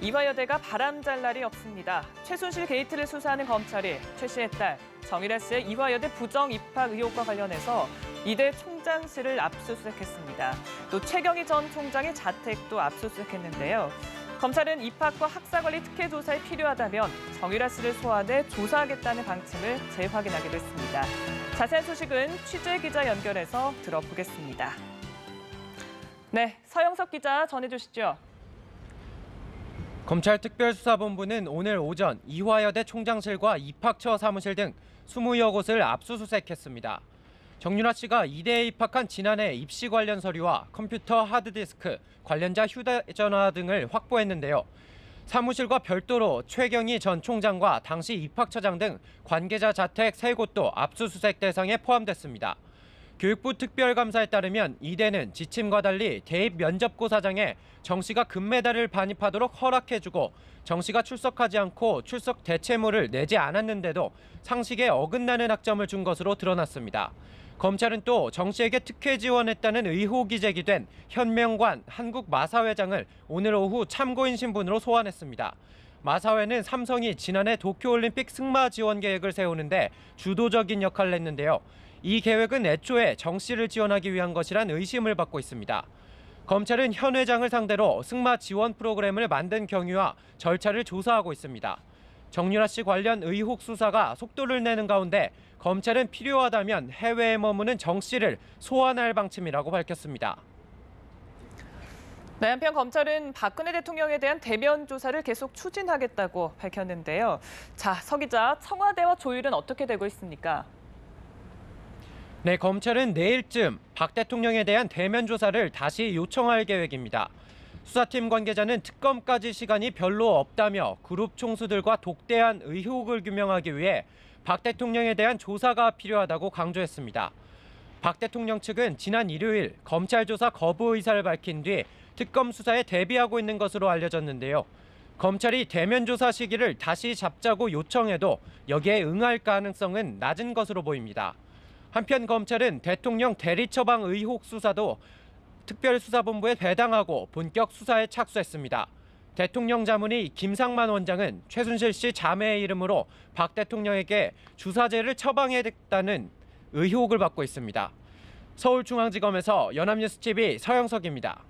이화여대가 바람잘 날이 없습니다. 최순실 게이트를 수사하는 검찰이 최 씨의 딸 정유라 씨의 이화여대 부정 입학 의혹과 관련해서 이대 총장실을 압수수색했습니다. 또 최경희 전 총장의 자택도 압수수색했는데요. 검찰은 입학과 학사관리 특혜 조사에 필요하다면 정유라 씨를 소환해 조사하겠다는 방침을 재확인하기도 했습니다. 자세한 소식은 취재 기자 연결해서 들어보겠습니다. 네, 서영석 기자 전해주시죠. 검찰 특별수사본부는 오늘 오전 이화여대 총장실과 입학처 사무실 등 20여 곳을 압수수색했습니다. 정유라 씨가 이대에 입학한 지난해 입시 관련 서류와 컴퓨터 하드디스크, 관련자 휴대전화 등을 확보했는데요. 사무실과 별도로 최경희 전 총장과 당시 입학처장 등 관계자 자택 3곳도 압수수색 대상에 포함됐습니다. 교육부 특별감사에 따르면 이대는 지침과 달리 대입 면접고사장에 정 씨가 금메달을 반입하도록 허락해주고 정 씨가 출석하지 않고 출석 대체물을 내지 않았는데도 상식에 어긋나는 학점을 준 것으로 드러났습니다. 검찰은 또 정 씨에게 특혜 지원했다는 의혹이 제기된 현명관 한국마사회장을 오늘 오후 참고인 신분으로 소환했습니다. 마사회는 삼성이 지난해 도쿄올림픽 승마 지원 계획을 세우는데 주도적인 역할을 했는데요. 이 계획은 애초에 정 씨를 지원하기 위한 것이란 의심을 받고 있습니다. 검찰은 현 회장을 상대로 승마 지원 프로그램을 만든 경위와 절차를 조사하고 있습니다. 정유라 씨 관련 의혹 수사가 속도를 내는 가운데 검찰은 필요하다면 해외에 머무는 정 씨를 소환할 방침이라고 밝혔습니다. 네, 한편 검찰은 박근혜 대통령에 대한 대면 조사를 계속 추진하겠다고 밝혔는데요. 자, 서 기자, 청와대와 조율은 어떻게 되고 있습니까? 네, 검찰은 내일쯤 박 대통령에 대한 대면 조사를 다시 요청할 계획입니다. 수사팀 관계자는 특검까지 시간이 별로 없다며 그룹 총수들과 독대한 의혹을 규명하기 위해 박 대통령에 대한 조사가 필요하다고 강조했습니다. 박 대통령 측은 지난 일요일 검찰 조사 거부 의사를 밝힌 뒤 특검 수사에 대비하고 있는 것으로 알려졌는데요. 검찰이 대면 조사 시기를 다시 잡자고 요청해도 여기에 응할 가능성은 낮은 것으로 보입니다. 한편 검찰은 대통령 대리 처방 의혹 수사도 특별수사본부에 배당하고 본격 수사에 착수했습니다. 대통령 자문위 김상만 원장은 최순실 씨 자매의 이름으로 박 대통령에게 주사제를 처방했다는 의혹을 받고 있습니다. 서울중앙지검에서 연합뉴스TV 서영석입니다.